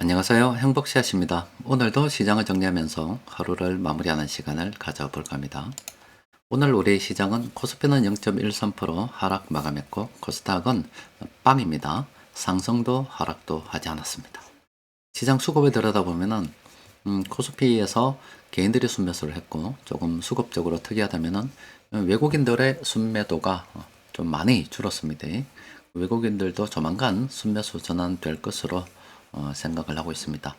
안녕하세요. 행복샷입니다. 오늘도 시장을 정리하면서 하루를 마무리하는 시간을 가져볼까 합니다. 오늘 우리 시장은 코스피는 0.13% 하락 마감했고 코스닥은 빵입니다. 상승도 하락도 하지 않았습니다. 시장 수급을 들여다보면은 코스피에서 개인들이 순매수를 했고 조금 수급적으로 특이하다면은 외국인들의 순매도가 좀 많이 줄었습니다. 외국인들도 조만간 순매수 전환될 것으로 생각을 하고 있습니다.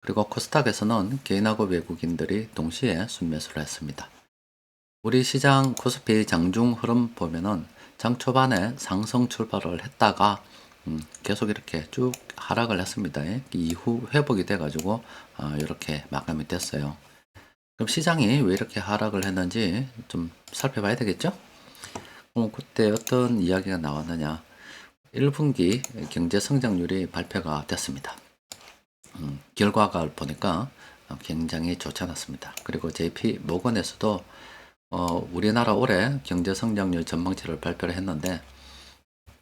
그리고 코스닥에서는 개인하고 외국인들이 동시에 순매수를 했습니다. 우리 시장 코스피 장중 흐름 보면은 장 초반에 상승 출발을 했다가 계속 이렇게 쭉 하락을 했습니다. 이후 회복이 돼가지고 이렇게 마감이 됐어요. 그럼 시장이 왜 이렇게 하락을 했는지 좀 살펴봐야 되겠죠? 그때 어떤 이야기가 나왔느냐? 1분기 경제 성장률이 발표가 됐습니다. 결과가 보니까 굉장히 좋지 않았습니다. 그리고 JP 모건에서도 우리나라 올해 경제 성장률 전망치를 발표를 했는데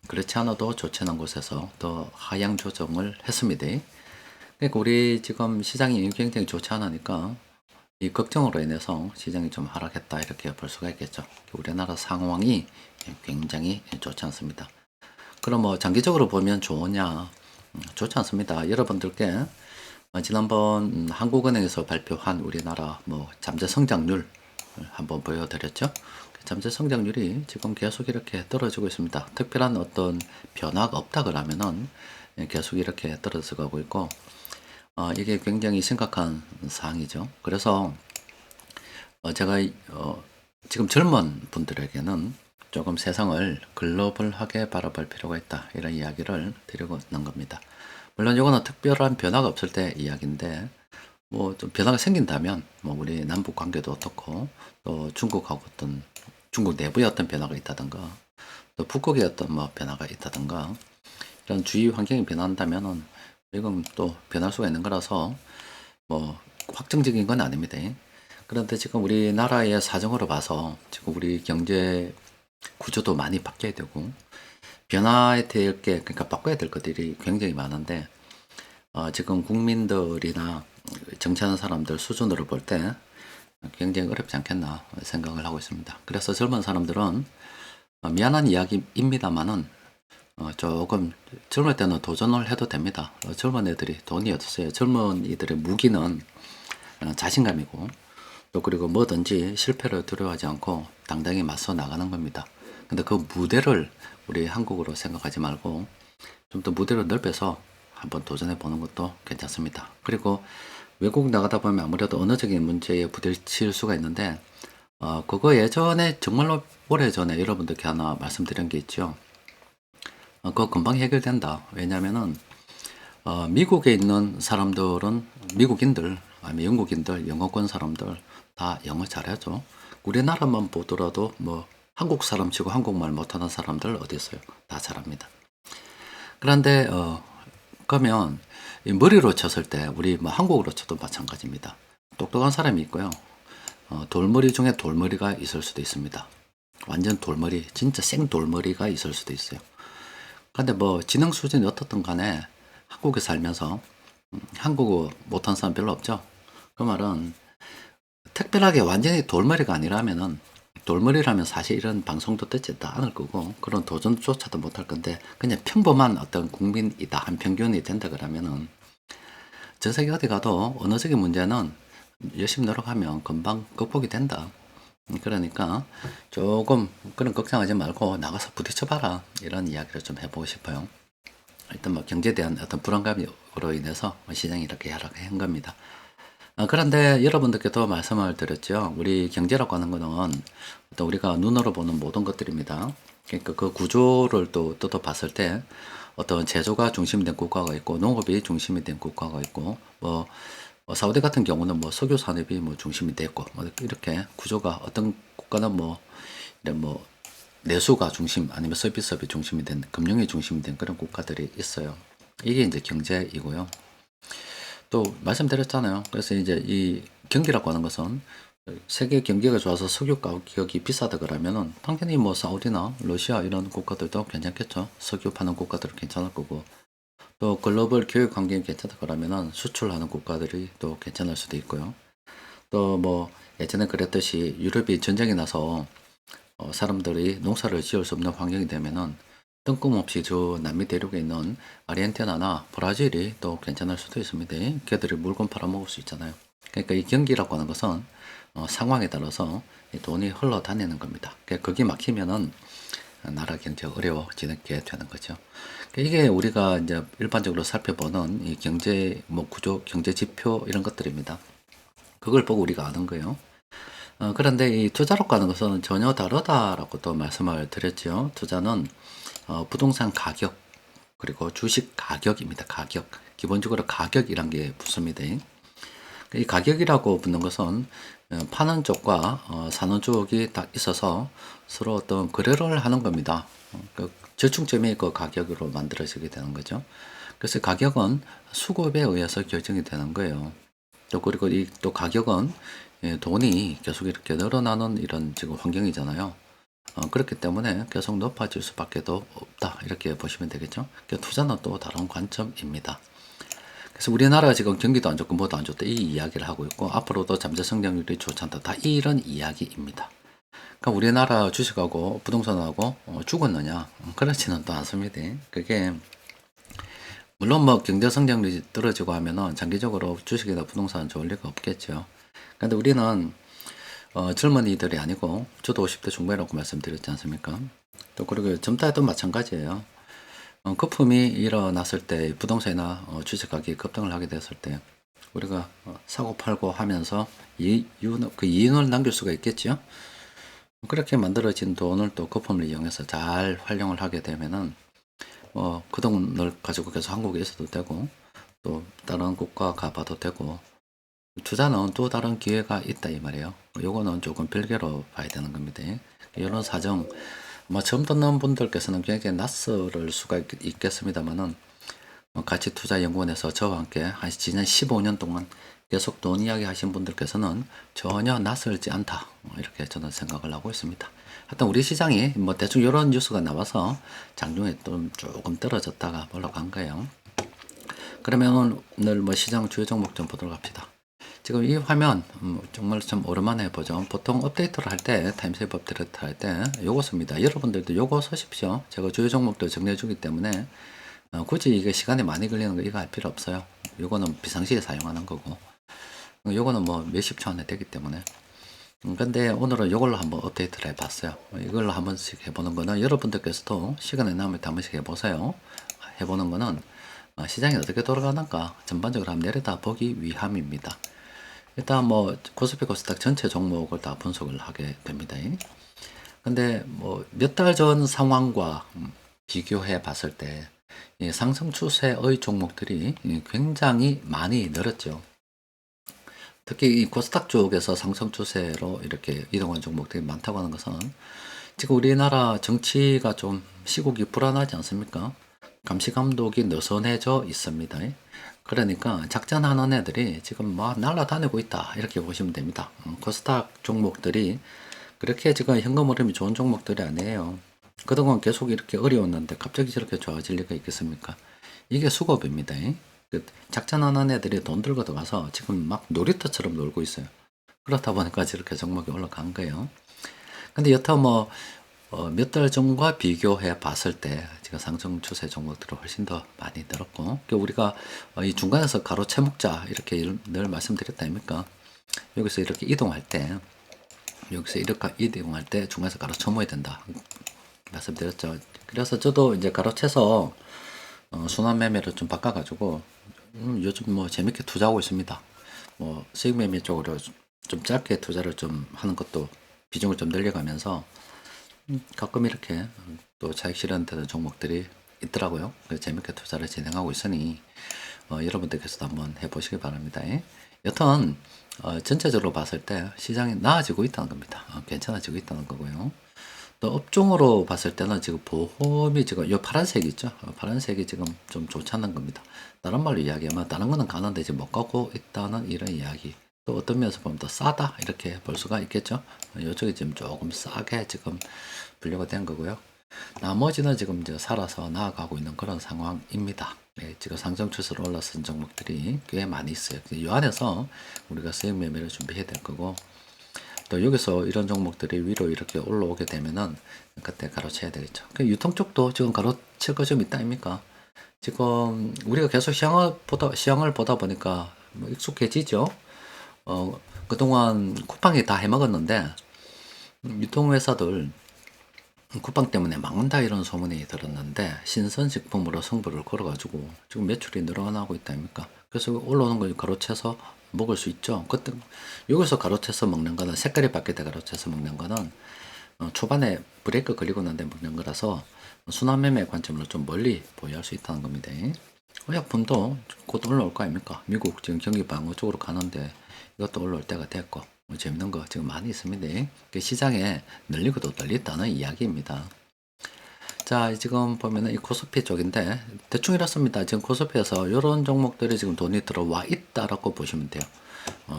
그렇지 않아도 좋지 않은 곳에서 더 하향 조정을 했습니다. 그러니까 우리 지금 시장이 굉장히 좋지 않으니까 이 걱정으로 인해서 시장이 좀 하락했다 이렇게 볼 수가 있겠죠. 우리나라 상황이 굉장히 좋지 않습니다. 그럼 뭐 장기적으로 보면 좋으냐? 좋지 않습니다. 여러분들께 지난번 한국은행에서 발표한 우리나라 잠재 성장률 한번 보여드렸죠. 잠재 성장률이 지금 계속 이렇게 떨어지고 있습니다. 특별한 어떤 변화가 없다 그러면은 계속 이렇게 떨어져 가고 있고 이게 굉장히 심각한 사항이죠. 그래서 제가 지금 젊은 분들에게는 조금 세상을 글로벌하게 바라볼 필요가 있다 이런 이야기를 드리고 있는 겁니다. 물론 이거는 특별한 변화가 없을 때 이야기인데 뭐 좀 변화가 생긴다면 우리 남북 관계도 어떻고 또 중국하고 어떤 중국 내부에 어떤 변화가 있다든가 또 북극에 어떤 변화가 있다든가 이런 주위 환경이 변한다면은 이건 또 변할 수가 있는 거라서 뭐 확정적인 건 아닙니다. 그런데 지금 우리나라의 사정으로 봐서 지금 우리 경제 구조도 많이 바뀌어야 되고 변화에 될 게 그러니까 바꿔야 될 것들이 굉장히 많은데 지금 국민들이나 정치하는 사람들 수준으로 볼 때 굉장히 어렵지 않겠나 생각을 하고 있습니다. 그래서 젊은 사람들은 미안한 이야기입니다만은 조금 젊을 때는 도전을 해도 됩니다. 젊은 애들이 돈이 없어요. 젊은이들의 무기는 자신감이고 또 그리고 뭐든지 실패를 두려워하지 않고 당당히 맞서 나가는 겁니다. 근데 그 무대를 우리 한국으로 생각하지 말고 좀 더 무대를 넓혀서 한번 도전해 보는 것도 괜찮습니다. 그리고 외국 나가다 보면 아무래도 언어적인 문제에 부딪힐 수가 있는데 그거 예전에 정말로 오래전에 여러분들께 하나 말씀드린 게 있죠. 그거 금방 해결된다. 왜냐면은 미국에 있는 사람들은 미국인들 아니면 영국인들 영어권 사람들 다 영어 잘하죠. 우리나라만 보더라도 한국 사람 치고 한국말 못하는 사람들 어디 있어요? 다 잘합니다. 그런데 그러면 이 머리로 쳤을 때 우리 한국으로 쳐도 마찬가지입니다. 똑똑한 사람이 있고요. 돌머리 중에 돌머리가 있을 수도 있습니다. 완전 돌머리, 진짜 생 돌머리가 있을 수도 있어요. 근데 지능 수준이 어떻든 간에 한국에 살면서 한국어 못하는 사람 별로 없죠. 그 말은 특별하게 완전히 돌머리가 아니라면은 돌머리라면 사실 이런 방송도 듣지 않을 거고 그런 도전조차도 못할 건데 그냥 평범한 어떤 국민이다 한 평균이 된다 그러면은 전 세계 어디 가도 언어적인 문제는 열심히 노력하면 금방 극복이 된다. 그러니까 조금 그런 걱정하지 말고 나가서 부딪혀봐라 이런 이야기를 좀 해보고 싶어요. 일단 경제에 대한 어떤 불안감으로 인해서 시장이 이렇게 하락한 겁니다. 그런데 여러분들께도 말씀을 드렸죠. 우리 경제라고 하는 거는 또 우리가 눈으로 보는 모든 것들입니다. 그러니까 그 구조를 또 뜯어봤을 때 어떤 제조가 중심이 된 국가가 있고 농업이 중심이 된 국가가 있고 사우디 같은 경우는 석유 산업이 중심이 됐고 이렇게 구조가 어떤 국가는 이런 내수가 중심 아니면 서비스업이 중심이 된 금융이 중심이 된 그런 국가들이 있어요. 이게 이제 경제이고요. 또 말씀드렸잖아요. 그래서 이제 이 경기라고 하는 것은 세계 경기가 좋아서 석유 가격이 비싸다 그러면은 당연히 사우디나 러시아 이런 국가들도 괜찮겠죠. 석유 파는 국가들은 괜찮을 거고 또 글로벌 교육 환경이 괜찮다 그러면은 수출하는 국가들이 또 괜찮을 수도 있고요. 또 뭐 예전에 그랬듯이 유럽이 전쟁이 나서 사람들이 농사를 지을 수 없는 환경이 되면은 뜬금없이 저 남미 대륙에 있는 아르헨티나나 브라질이 또 괜찮을 수도 있습니다. 걔들이 물건 팔아먹을 수 있잖아요. 그러니까 이 경기라고 하는 것은 상황에 따라서 이 돈이 흘러다니는 겁니다. 그러니까 거기 막히면은 나라 경제가 어려워지게 되는 거죠. 그러니까 이게 우리가 이제 일반적으로 살펴보는 이 경제 뭐 구조, 경제 지표 이런 것들입니다. 그걸 보고 우리가 아는 거예요. 그런데 이 투자로 가는 것은 전혀 다르다라고 또 말씀을 드렸죠. 투자는 부동산 가격 그리고 주식 가격입니다. 가격. 기본적으로 가격이란 게 붙습니다. 이 가격이라고 붙는 것은 파는 쪽과 사는 쪽이 딱 있어서 서로 어떤 거래를 하는 겁니다. 그 절충점이 그 가격으로 만들어지게 되는 거죠. 그래서 가격은 수급에 의해서 결정이 되는 거예요. 또 그리고 이 또 가격은 돈이 계속 이렇게 늘어나는 이런 지금 환경이잖아요. 그렇기 때문에 계속 높아질 수밖에 도 없다 이렇게 보시면 되겠죠. 그러니까 투자는 또 다른 관점입니다. 그래서 우리나라가 지금 경기도 안 좋고 뭐도 안 좋다 이 이야기를 하고 있고 앞으로도 잠재 성장률이 좋지 않다 다 이런 이야기입니다. 그러니까 우리나라 주식하고 부동산하고 죽었느냐 그렇지는 또 않습니다. 그게 물론 뭐 경제 성장률이 떨어지고 하면은 장기적으로 주식이나 부동산은 좋을 리가 없겠죠. 근데 우리는 젊은이들이 아니고 저도 50대 중반이라고 말씀드렸지 않습니까? 또 그리고 젊다해도 마찬가지예요. 거품이 일어났을 때 부동산이나 주식 가격이 급등을 하게 됐을 때 우리가 사고 팔고 하면서 그 이윤을 남길 수가 있겠죠. 그렇게 만들어진 돈을 또 거품을 이용해서 잘 활용을 하게 되면은 그 돈을 가지고 계속 한국에 있어도 되고 또 다른 국가 가봐도 되고 투자는 또 다른 기회가 있다 이 말이에요. 요거는 조금 별개로 봐야 되는 겁니다. 이런 사정 처음 듣는 분들께서는 굉장히 낯설을 수가 있겠습니다만은 가치 투자 연구원에서 저와 함께 한 지난 15년 동안 계속 돈 이야기 하신 분들께서는 전혀 낯설지 않다 이렇게 저는 생각을 하고 있습니다. 하여튼 우리 시장이 뭐 대충 이런 뉴스가 나와서 장중에 좀 조금 떨어졌다가 올라간 거예요. 그러면 오늘 뭐 시장 주요 종목 좀 보도록 합시다. 지금 이 화면 정말 좀 오랜만에 보죠. 보통 업데이트를 할 때 타임세이브 업데이트 할 때 요거 씁니다. 여러분들도 요거 쓰십시오. 제가 주요 종목들 정리해 주기 때문에 굳이 이게 시간이 많이 걸리는 거 이거 할 필요 없어요. 요거는 비상시에 사용하는 거고 요거는 뭐 몇십 초 안에 되기 때문에 근데 오늘은 요걸로 한번 업데이트를 해봤어요. 이걸로 한 번씩 해보는 거는 여러분들께서도 시간이 남을 때 한 번씩 해보세요. 해보는 거는 시장이 어떻게 돌아가는가 전반적으로 한번 내려다 보기 위함입니다. 일단 뭐 코스피 코스닥 전체 종목을 다 분석을 하게 됩니다. 근데 뭐 몇 달 전 상황과 비교해 봤을 때 상승 추세의 종목들이 굉장히 많이 늘었죠. 특히 이 코스닥 쪽에서 상승 추세로 이렇게 이동한 종목들이 많다고 하는 것은 지금 우리나라 정치가 좀 시국이 불안하지 않습니까? 감시 감독이 느슨해져 있습니다. 그러니까 작전하는 애들이 지금 막 날아다니고 있다 이렇게 보시면 됩니다. 코스닥 종목들이 그렇게 지금 현금 흐름이 좋은 종목들이 아니에요. 그동안 계속 이렇게 어려웠는데 갑자기 저렇게 좋아질 리가 있겠습니까? 이게 수급입니다. 그 작전하는 애들이 돈 들고 들어가서 지금 막 놀이터처럼 놀고 있어요. 그렇다 보니까 저렇게 종목이 올라간 거예요. 근데 여타 뭐 몇 달 전과 비교해 봤을 때 지금 상승 추세 종목들은 훨씬 더 많이 늘었고 우리가 이 중간에서 가로채 먹자 이렇게 늘 말씀드렸다 아닙니까? 여기서 이렇게 이동할 때 여기서 이렇게 이동할 때 중간에서 가로채 먹어야 된다 말씀드렸죠. 그래서 저도 이제 가로채서 순환 매매를 좀 바꿔가지고 요즘 뭐 재밌게 투자하고 있습니다. 뭐 수익 매매 쪽으로 좀 짧게 투자를 좀 하는 것도 비중을 좀 늘려가면서 가끔 이렇게 또 차익 실현되는 종목들이 있더라고요. 그래서 재밌게 투자를 진행하고 있으니 여러분들께서도 한번 해보시기 바랍니다. 여튼 전체적으로 봤을 때 시장이 나아지고 있다는 겁니다. 괜찮아지고 있다는 거고요. 또 업종으로 봤을 때는 지금 보험이 지금 이 파란색이 있죠. 파란색이 지금 좀 좋지 않은 겁니다. 다른 말로 이야기하면 다른 거는 가는데 지금 못 가고 있다는 이런 이야기. 또 어떤 면에서 보면 더 싸다 이렇게 볼 수가 있겠죠. 이쪽이 지금 조금 싸게 지금 분류가 된 거고요. 나머지는 지금 이제 살아서 나아가고 있는 그런 상황입니다. 예, 지금 상승 추세로 올라선 종목들이 꽤 많이 있어요. 이 안에서 우리가 수익 매매를 준비해야 될 거고, 또 여기서 이런 종목들이 위로 이렇게 올라오게 되면은 그때 가로채야 되겠죠. 그 유통 쪽도 지금 가로칠 거 좀 있다 아닙니까? 지금 우리가 계속 시황을 보다 보니까 뭐 익숙해지죠. 그동안 쿠팡이 다 해먹었는데 유통회사들 쿠팡 때문에 막는다 이런 소문이 들었는데 신선식품으로 승부를 걸어가지고 지금 매출이 늘어나고 있다 아닙니까? 그래서 올라오는 걸 가로채서 먹을 수 있죠. 그때 여기서 가로채서 먹는 거는 색깔이 바뀔 때 가로채서 먹는 거는 초반에 브레이크 걸리고 난 뒤에 먹는 거라서 순환매매 관점으로 좀 멀리 보유할 수 있다는 겁니다. 의약품도 곧 올라올 거 아닙니까? 미국 지금 경기 방어 쪽으로 가는데 이것도 올라올 때가 됐고 뭐 재밌는 거 지금 많이 있습니다. 시장에 늘리고도 늘렸다는 이야기입니다. 자, 지금 보면은 이 코스피 쪽인데 대충 이렇습니다. 지금 코스피에서 이런 종목들이 지금 돈이 들어와 있다라고 보시면 돼요.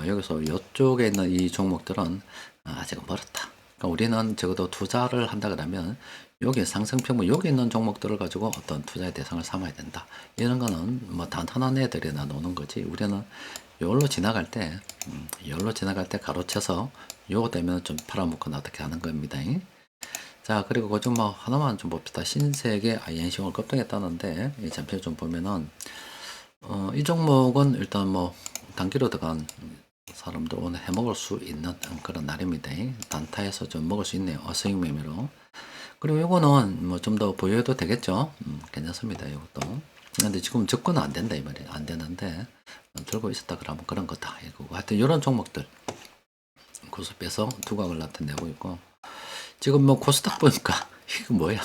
여기서 이쪽에 있는 이 종목들은 아직은 멀었다. 그러니까 우리는 적어도 투자를 한다 그러면 여기 상승평균 여기 있는 종목들을 가지고 어떤 투자의 대상을 삼아야 된다. 이런 거는 뭐 단단한 애들이나 노는 거지. 우리는 요걸로 지나갈 때, 요걸로 지나갈 때 가로채서 요거 되면 좀 팔아먹거나 어떻게 하는 겁니다. 자, 그리고 그좀 뭐 하나만 좀 봅시다. 신세계 INC용을 급등했다는데 잠시 좀 보면은 이 종목은 일단 뭐 단기로 들어간 사람들 오늘 해먹을 수 있는 그런 날입니다. 단타에서 좀 먹을 수 있네요. 수익 매매로. 그리고 이거는 뭐 좀 더 보유해도 되겠죠. 괜찮습니다. 이것도. 근데 지금 접근은 안 된다 이 말이에요. 안 되는데 들고 있었다 그러면 그런 거다. 이거고 하여튼 이런 종목들 코스피에서 두각을 나타내고 있고 지금 뭐 코스닥 보니까 이거 뭐야?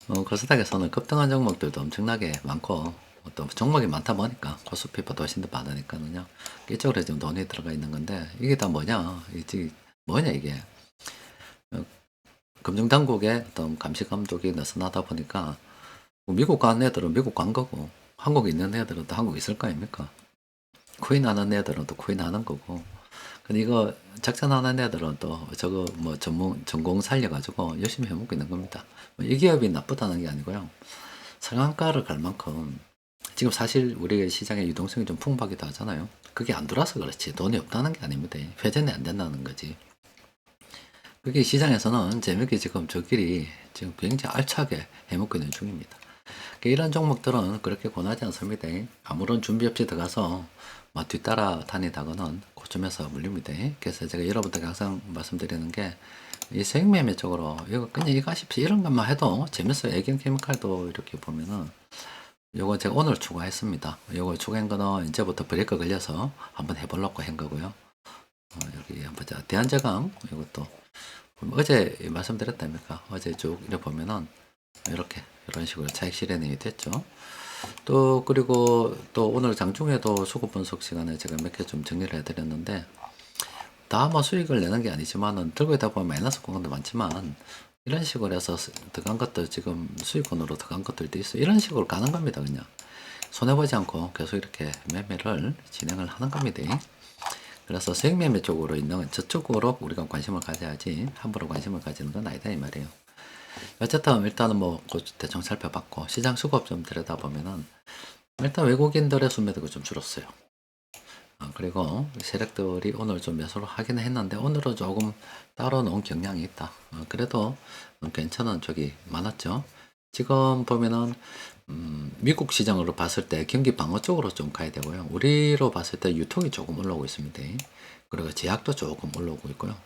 코스닥에서는 급등한 종목들도 엄청나게 많고 또 종목이 많다 보니까 코스피보다 훨씬 더 많으니까는요. 이쪽으로 지금 돈이 들어가 있는 건데 이게 다 뭐냐? 이게 뭐냐 이게? 금융당국의 어떤 감시 감독이 느슨하다 보니까 뭐 미국 간 애들은 미국 간 거고 한국에 있는 애들은 또 한국에 있을 거 아닙니까? 코인 하는 애들은 또 코인 하는 거고 근데 이거 작전하는 애들은 또 저거 뭐 전공 살려가지고 열심히 해먹고 있는 겁니다. 이 기업이 나쁘다는 게 아니고요. 상한가를 갈 만큼 지금 사실 우리 시장의 유동성이 좀 풍부하기도 하잖아요. 그게 안 돌아서 그렇지 돈이 없다는 게 아닙니다. 회전이 안 된다는 거지. 그게 시장에서는 재밌게 지금 저끼리 지금 굉장히 알차게 해먹고 있는 중입니다. 그러니까 이런 종목들은 그렇게 권하지 않습니다. 아무런 준비 없이 들어가서 막 뒤따라 다니다가는 고점에서 물립니다. 그래서 제가 여러분들께 항상 말씀드리는 게 이 생매매 쪽으로 이거 그냥 이거 하십시오. 이런 것만 해도 재밌어요. 애견 케미칼도 이렇게 보면은 요거 제가 오늘 추가했습니다. 요거 추가한 거는 이제부터 브레이크 걸려서 한번 해보려고 한 거고요. 여기 한번 보자. 대한제강 이것도 어제 말씀드렸다니까 어제 쭉 이렇게 보면은 이렇게 이런 식으로 차익 실현이 됐죠. 또 그리고 또 오늘 장중에도 수급 분석 시간에 제가 몇 개 좀 정리를 해드렸는데 다 뭐 수익을 내는 게 아니지만은 들고 있다 보면 마이너스 공간도 많지만 이런 식으로 해서 들어간 것들 지금 수익권으로 들어간 것들도 있어 이런 식으로 가는 겁니다. 그냥 손해보지 않고 계속 이렇게 매매를 진행을 하는 겁니다. 그래서 수익 매매 쪽으로 있는 저쪽으로 우리가 관심을 가져야지 함부로 관심을 가지는 건 아니다 이 말이에요. 어쨌든 일단은 뭐 대충 살펴봤고 시장 수급 좀 들여다보면은 일단 외국인들의 순매도가 좀 줄었어요. 그리고 세력들이 오늘 좀 매수를 하긴 했는데 오늘은 조금 따로 놓은 경향이 있다. 그래도 괜찮은 쪽이 많았죠. 지금 보면은 미국 시장으로 봤을 때 경기 방어 쪽으로 좀 가야 되고요. 우리로 봤을 때 유통이 조금 올라오고 있습니다. 그리고 제약도 조금 올라오고 있고요.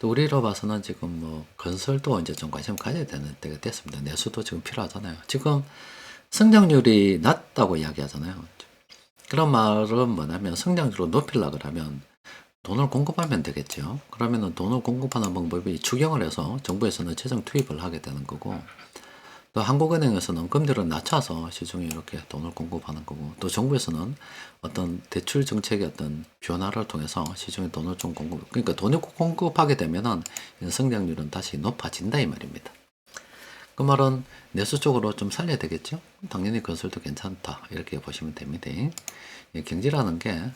또 우리로 봐서는 지금 뭐 건설도 이제 좀 관심 가져야 되는 때가 됐습니다. 내수도 지금 필요하잖아요. 지금 성장률이 낮다고 이야기하잖아요. 그런 말은 뭐냐면 성장률을 높이려고 그러면 돈을 공급하면 되겠죠. 그러면은 돈을 공급하는 방법이 추경을 해서 정부에서는 재정 투입을 하게 되는 거고 또 한국은행에서는 금리를 낮춰서 시중에 이렇게 돈을 공급하는 거고 또 정부에서는 어떤 대출 정책의 어떤 변화를 통해서 시중에 돈을 좀 그러니까 돈을 공급하게 되면은 성장률은 다시 높아진다 이 말입니다. 그 말은 내수 쪽으로 좀 살려야 되겠죠? 당연히 건설도 괜찮다 이렇게 보시면 됩니다. 경제라는 게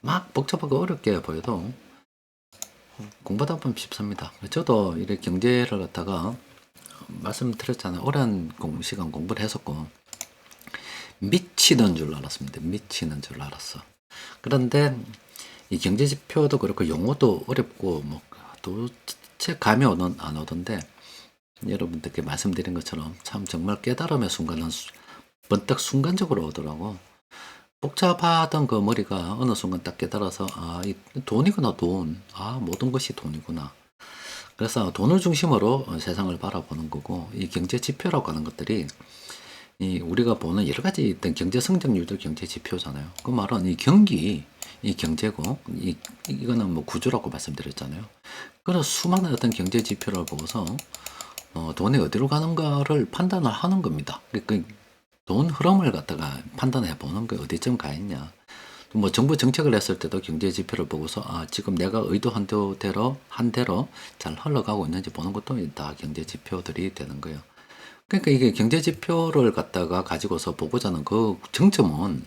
막 복잡하고 어렵게 보여도 공부하다 보면 쉽습니다. 저도 이렇게 경제를 갖다가 말씀드렸잖아요. 오랜 시간 공부를 했었고, 미치는 줄 알았습니다. 미치는 줄 알았어. 그런데 이 경제 지표도 그렇고 용어도 어렵고 뭐 도대체 감이 안 오던데 여러분들께 말씀드린 것처럼 참 정말 깨달음의 순간은 번뜩 순간적으로 오더라고. 복잡하던 그 머리가 어느 순간 딱 깨달아서 이 돈이구나 돈. 모든 것이 돈이구나. 그래서 돈을 중심으로 세상을 바라보는 거고 이 경제 지표라고 하는 것들이 이 우리가 보는 여러 가지 있던 경제 성장률도 경제 지표잖아요. 그 말은 이 경기, 이 경제고, 이거는 뭐 구조라고 말씀드렸잖아요. 그래서 수많은 어떤 경제 지표를 보고서, 돈이 어디로 가는가를 판단을 하는 겁니다. 돈 흐름을 갖다가 판단해 보는 거 어디쯤 가 있냐. 뭐 정부 정책을 했을 때도 경제 지표를 보고서, 지금 내가 의도한 대로 잘 흘러가고 있는지 보는 것도 다 경제 지표들이 되는 거예요. 그러니까 이게 경제 지표를 갖다가 가지고서 보고자 하는 그 정점은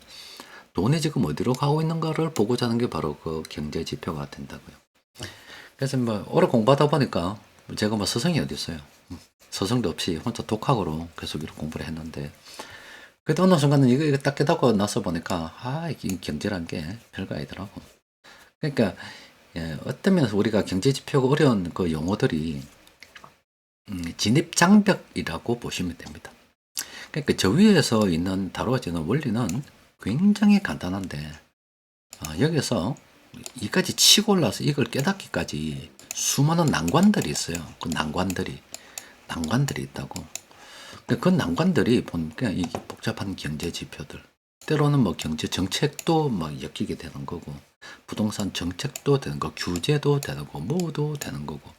돈이 지금 어디로 가고 있는가를 보고자 하는 게 바로 그 경제 지표가 된다고요. 그래서 뭐 오래 공부하다 보니까 제가 뭐 스승이 어디 있어요. 스승도 없이 혼자 독학으로 계속 이렇게 공부를 했는데 그래도 어느 순간은 이거 딱 깨닫고 나서 보니까 이 경제란 게 별거 아니더라고. 그러니까 어떤 면에서 우리가 경제 지표가 어려운 그 용어들이 진입장벽이라고 보시면 됩니다. 그러니까 저 위에서 있는 다루어지는 원리는 굉장히 간단한데 여기서 이까지 치고 올라서 이걸 깨닫기까지 수많은 난관들이 있어요. 그 난관들이 있다고. 그 난관들이 보니까 이게 복잡한 경제 지표들 때로는 뭐 경제 정책도 막 엮이게 되는 거고 부동산 정책도 되는 거 규제도 되는 거 뭐도 되는 거고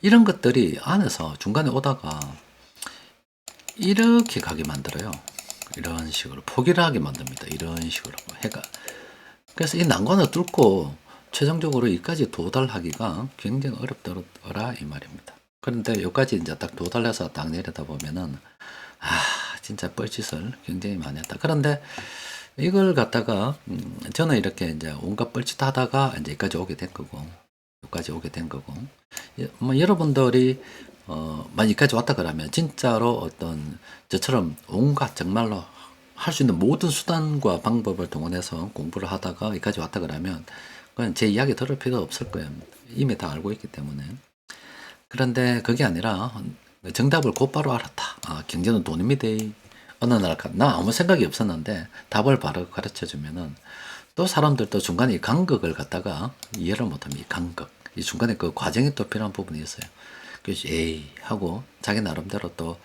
이런 것들이 안에서 중간에 오다가 이렇게 가게 만들어요. 이런 식으로 포기를 하게 만듭니다. 이런 식으로 해가. 그래서 이 난관을 뚫고 최종적으로 여기까지 도달하기가 굉장히 어렵더라 이 말입니다. 그런데 여기까지 이제 딱 도달해서 딱 내려다 보면은 진짜 뻘짓을 굉장히 많이 했다. 그런데 이걸 갖다가 저는 이렇게 이제 온갖 뻘짓 하다가 이제 여기까지 오게 된 거고 여기까지 오게 된 거고 뭐 여러분들이 여기까지 왔다 그러면 진짜로 어떤 저처럼 온갖 정말로 할 수 있는 모든 수단과 방법을 동원해서 공부를 하다가 여기까지 왔다 그러면 그건 제 이야기 들을 필요 없을 거예요. 이미 다 알고 있기 때문에. 그런데 그게 아니라 정답을 곧바로 알았다. 경제는 돈입니다. 어느 날 나 아무 생각이 없었는데 답을 바로 가르쳐 주면은 또 사람들도 중간에 이 간극을 갖다가 이해를 못합니다. 이 간극. 이 중간에 그 과정이 또 필요한 부분이 있어요. 그래서 에이 하고 자기 나름대로 또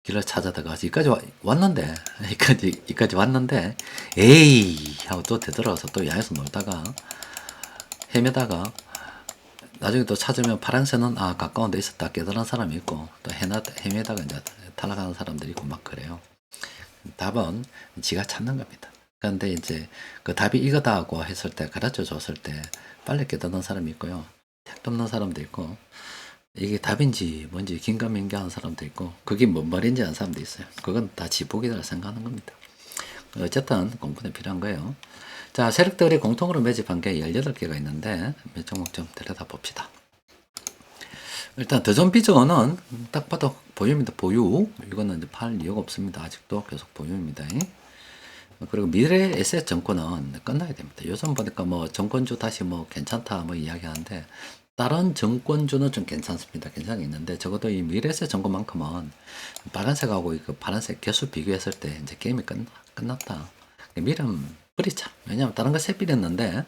길을 찾아다가 여기까지 왔는데 여기까지 왔는데 에이 하고 또 되돌아서 또 야에서 놀다가 헤매다가 나중에 또 찾으면 파란새는 가까운 데 있었다 깨달은 사람이 있고 또 헤매다가 이제 탈락하는 사람들이 있고 막 그래요. 답은 지가 찾는 겁니다. 그런데 이제 그 답이 이거다 하고 했을 때 가르쳐 줬을 때 빨리 깨닫는 사람이 있고요. 택도 없는 사람도 있고 이게 답인지 뭔지 긴가민가하는 사람도 있고 그게 뭔 말인지 아는 사람도 있어요. 그건 다 지복이라 생각하는 겁니다. 어쨌든 공부는 필요한 거예요. 자, 세력들이 공통으로 매집한 게 18개가 있는데 몇 종목 좀 들여다봅시다. 일단 더존 비전은 딱 봐도 보유입니다. 보유. 이거는 이제 팔 이유가 없습니다. 아직도 계속 보유입니다. 그리고 미래 에셋 정권은 끝나야 됩니다. 요즘 보니까 뭐 정권주 다시 뭐 괜찮다 뭐 이야기하는데 다른 정권주는 좀 괜찮습니다. 괜찮게 있는데 적어도 이 미래 에셋 정권만큼은 빨간색하고 그 파란색 개수 비교했을 때 이제 게임이 끝났다. 미래는 뿌리자. 왜냐면 다른 거 샛빛 했는데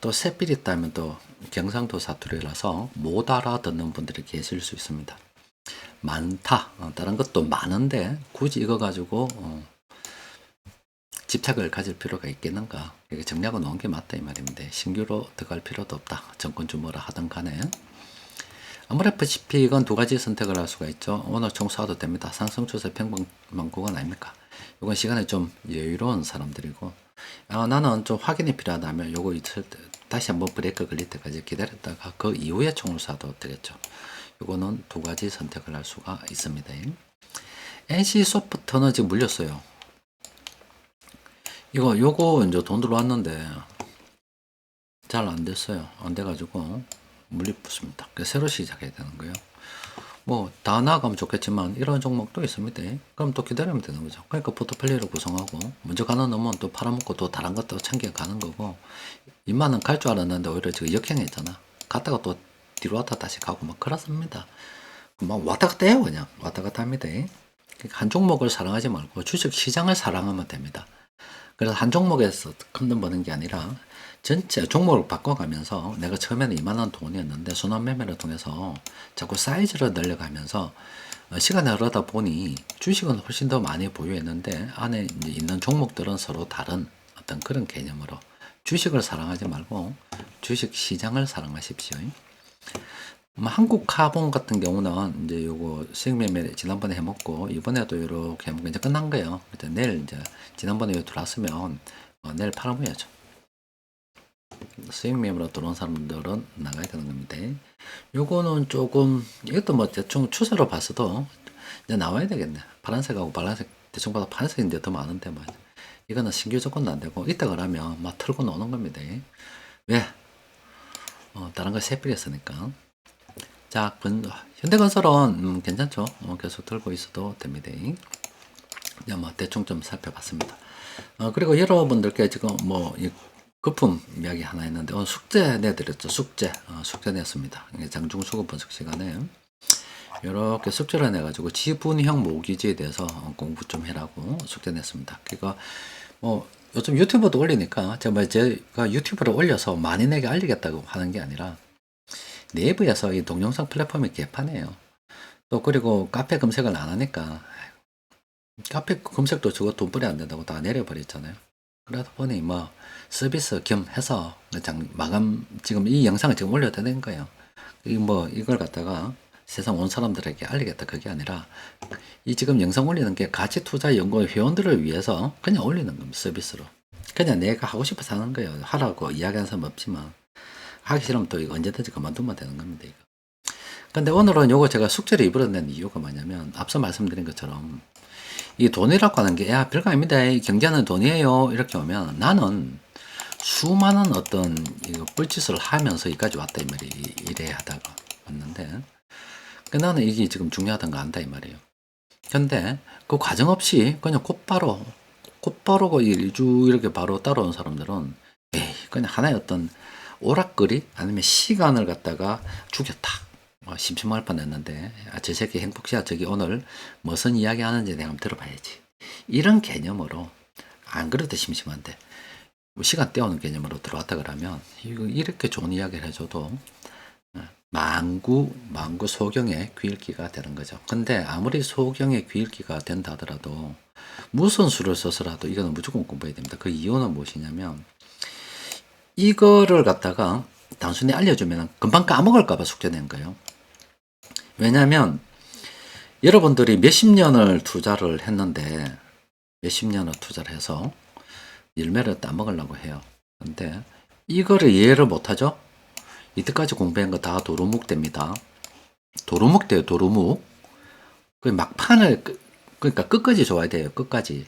또 샛빛 있다면 또 경상도 사투리라서 못 알아듣는 분들이 계실 수 있습니다. 많다. 다른 것도 많은데 굳이 이거 가지고 집착을 가질 필요가 있겠는가. 이게 정리하고 놓은 게 맞다 이 말입니다. 신규로 들어갈 필요도 없다. 정권주 뭐라 하든 간에. 아무래도 이건 두 가지 선택을 할 수가 있죠. 오늘 총수화도 됩니다. 상승 추세 평범한 구간 아닙니까? 이건 시간에 좀 여유로운 사람들이고 나는 좀 확인이 필요하다면 요거 있을 때 다시 한번 브레이크 걸릴 때까지 기다렸다가 그 이후에 총을 쏴도 되겠죠. 요거는 두 가지 선택을 할 수가 있습니다. NC소프트는 지금 물렸어요. 요거 이제 돈 들어왔는데 잘 안 됐어요. 안 돼가지고 물리붙습니다. 그래서 새로 시작해야 되는 거예요. 뭐 다 나가면 좋겠지만 이런 종목도 있습니다. 그럼 또 기다리면 되는 거죠. 그러니까 포트폴리오를 구성하고 먼저 가는 놈은 또 팔아먹고 또 다른 것도 챙겨가는 거고, 이만은 갈 줄 알았는데 오히려 지금 역행했잖아. 갔다가 또 뒤로 왔다 다시 가고 막 그렇습니다. 막 왔다 갔다 해요. 그냥 왔다 갔다 합니다. 그러니까 한 종목을 사랑하지 말고 주식 시장을 사랑하면 됩니다. 그래서 한 종목에서 금돈 버는 게 아니라 전체 종목을 바꿔가면서, 내가 처음에는 이만한 돈이었는데 순환 매매를 통해서 자꾸 사이즈를 늘려가면서 시간이 흐르다 보니 주식은 훨씬 더 많이 보유했는데 안에 이제 있는 종목들은 서로 다른 어떤 그런 개념으로 주식을 사랑하지 말고 주식 시장을 사랑하십시오. 한국 카본 같은 경우는 이제 요거 수익 매매 지난번에 해먹고 이번에도 이렇게 해먹고 이제 끝난 거예요. 이제 내일 이제 지난번에 요 들어왔으면 내일 팔아먹어야죠. 수익 매매로 들어온 사람들은 나가야 되는 겁니다. 요거는 조금, 이것도 뭐 대충 추세로 봤어도 이제 나와야 되겠네. 파란색하고 빨간색 대충 봐도 파란색이 이제 더 많은데 뭐 이거는 신규 조건도 안 되고 이따 그러면 막 털고 노는 겁니다. 왜? 다른 거 세필했으니까. 자, 현대건설은 괜찮죠? 계속 들고 있어도 됩니다. 그냥 뭐 대충 좀 살펴봤습니다. 그리고 여러분들께 지금 뭐 이 거품 이야기 하나 했는데 오늘 숙제 내드렸죠. 숙제 냈습니다. 장중수급 분석 시간에 이렇게 숙제를 내가지고 지분형 모기지에 대해서 공부 좀 해라고 숙제 냈습니다. 그러니까 뭐 요즘 유튜브도 올리니까 제가 유튜브를 올려서 많이 내게 알리겠다고 하는 게 아니라 내부에서 이 동영상 플랫폼이 개판이에요. 또 그리고 카페 검색을 안 하니까 카페 검색도 저거 돈벌이 안 된다고 다 내려버렸잖아요. 그러다 보니 뭐 서비스 겸 해서 마감, 지금 이 영상을 지금 올려야 되는 거예요. 이걸 갖다가 세상 온 사람들에게 알리겠다 그게 아니라 이 지금 영상 올리는 게 가치투자연구원 회원들을 위해서 그냥 올리는 겁니다. 서비스로. 그냥 내가 하고 싶어서 하는 거예요. 하라고 이야기하는 사람 없지만 하기 싫으면 또 이거 언제든지 그만두면 되는 겁니다. 이거. 근데 오늘은 요거 제가 숙제를 입으려는 이유가 뭐냐면 앞서 말씀드린 것처럼 이 돈이라고 하는 게 야 별거 아닙니다. 이 경제는 돈이에요. 이렇게 오면 나는 수많은 어떤 이거 뻘짓을 하면서 여기까지 왔다 이 말이 이래 하다가 왔는데 나는 이게 지금 중요하다는 거 안다 이 말이에요. 근데 그 과정 없이 그냥 곧바로 일주 이렇게 바로 따라온 사람들은 에이 그냥 하나의 어떤 오락거리 아니면 시간을 갖다가 죽였다. 심심할 뻔했는데 저 새끼 행복시야 저기 오늘 무슨 이야기 하는지 내가 한번 들어봐야지. 이런 개념으로 안 그래도 심심한데 뭐 시간 때우는 개념으로 들어왔다 그러면 이렇게 좋은 이야기를 해줘도 만구 소경의 귀일기가 되는 거죠. 근데 아무리 소경의 귀일기가 된다 하더라도 무슨 수를 써서라도 이거는 무조건 공부해야 됩니다. 그 이유는 무엇이냐면 이거를 갖다가 단순히 알려주면 금방 까먹을까봐 숙제 낸 거예요. 왜냐면 여러분들이 몇십 년을 투자를 했는데 몇십 년을 투자를 해서 열매를 따먹으려고 해요. 근데 이거를 이해를 못하죠? 이때까지 공부한 거 다 도루묵 됩니다. 도루묵 돼요. 도루묵. 그 막판을 그러니까 끝까지 좋아야 돼요. 끝까지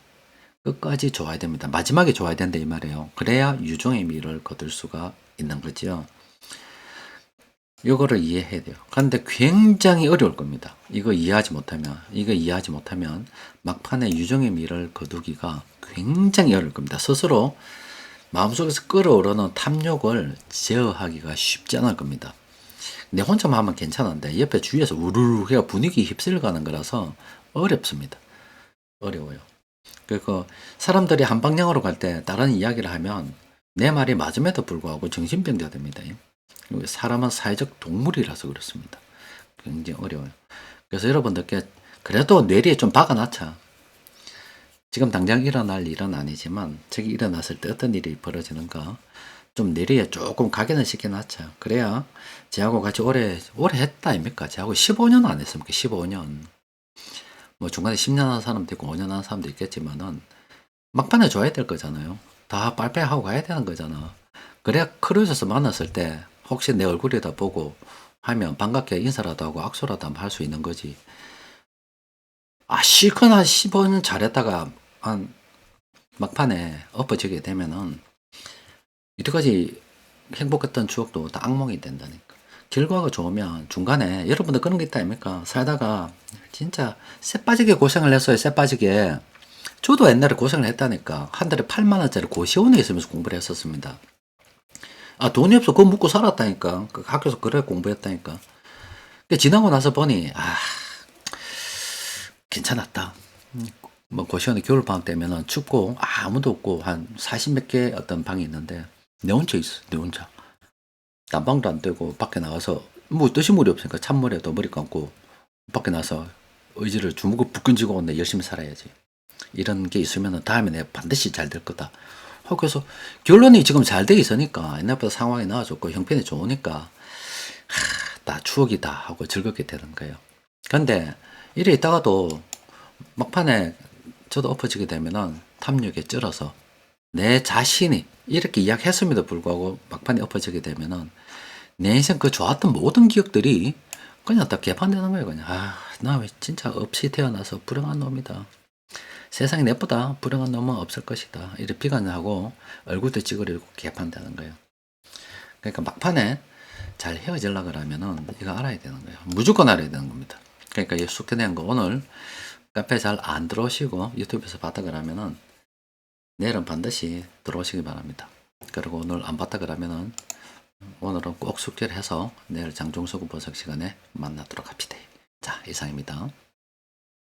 좋아야 됩니다. 마지막에 좋아야 된다 이 말이에요. 그래야 유종의 미를 거둘 수가 있는 거죠. 이거를 이해해야 돼요. 그런데 굉장히 어려울 겁니다. 이거 이해하지 못하면 막판에 유종의 미를 거두기가 굉장히 어려울 겁니다. 스스로 마음속에서 끓어오르는 탐욕을 제어하기가 쉽지 않을 겁니다. 내 혼자만 하면 괜찮은데 옆에 주위에서 우르르 해가 분위기 휩쓸려가는 거라서 어렵습니다. 어려워요. 그리고 사람들이 한 방향으로 갈 때 다른 이야기를 하면 내 말이 맞음에도 불구하고 정신병자 됩니다. 사람은 사회적 동물이라서 그렇습니다. 굉장히 어려워요. 그래서 여러분들께 그래도 뇌리에 좀 박아놨자 지금 당장 일어날 일은 아니지만 저기 일어났을 때 어떤 일이 벌어지는가 좀 뇌리에 조금 각인을 시켜놨자 그래야 쟤하고 같이 오래 했다 아닙니까? 쟤하고 15년 안 했습니까? 15년 뭐 중간에 10년 한 사람도 있고 5년 한 사람도 있겠지만은 막판에 줘야 될 거잖아요. 다 빨빨 하고 가야 되는 거잖아. 그래야 크루즈에서 만났을 때 혹시 내 얼굴에다 보고 하면 반갑게 인사라도 하고 악수라도 한번 할 수 있는 거지. 시커나 15년 잘했다가 한 막판에 엎어지게 되면은 이때까지 행복했던 추억도 다 악몽이 된다니까. 결과가 좋으면 중간에 여러분들 그런 게 있다 아닙니까? 살다가 진짜 쎄 빠지게 고생을 했어요. 쎄 빠지게. 저도 옛날에 고생을 했다니까. 한 달에 8만 원짜리 고시원에 있으면서 공부를 했었습니다. 아, 돈이 없어. 그거 묵고 살았다니까. 그 학교에서 그래 공부했다니까. 근데 지나고 나서 보니, 아, 괜찮았다. 뭐 고시원에 겨울방학 되면은 춥고 아무도 없고 한 40 몇 개 어떤 방이 있는데 내 혼자 있어. 내 혼자. 난방도 안 되고 밖에 나가서 뭐 뜨신 물이 없으니까 찬물에도 머리 감고 밖에 나서 의지를 주먹을 불끈 쥐고 내 열심히 살아야지. 이런 게 있으면 다음에 내가 반드시 잘 될 거다. 그래서 결론이 지금 잘 돼 있으니까 옛날보다 상황이 나아졌고 형편이 좋으니까 나 추억이다 하고 즐겁게 되는 거예요. 근데 이래 있다가도 막판에 저도 엎어지게 되면은 탐욕에 쩔어서 내 자신이 이렇게 이야기했음에도 불구하고 막판에 엎어지게 되면은 내 인생 그 좋았던 모든 기억들이 그냥 다 개판되는 거예요. 그냥 나 왜 진짜 없이 태어나서 불행한 놈이다. 세상에 내보다 불행한 놈은 없을 것이다. 이렇게 비관하고 얼굴도 찌그리고 개판되는 거예요. 그러니까 막판에 잘 헤어지려고 그러면은 이거 알아야 되는 거예요. 무조건 알아야 되는 겁니다. 그러니까 이 숙제된 거 오늘 카페 잘 안 들어오시고 유튜브에서 봤다 그러면은 내일은 반드시 들어오시기 바랍니다. 그리고 오늘 안 봤다 그러면은 오늘은 꼭 숙제를 해서 내일 장종석 보석 시간에 만나도록 합시다. 자, 이상입니다.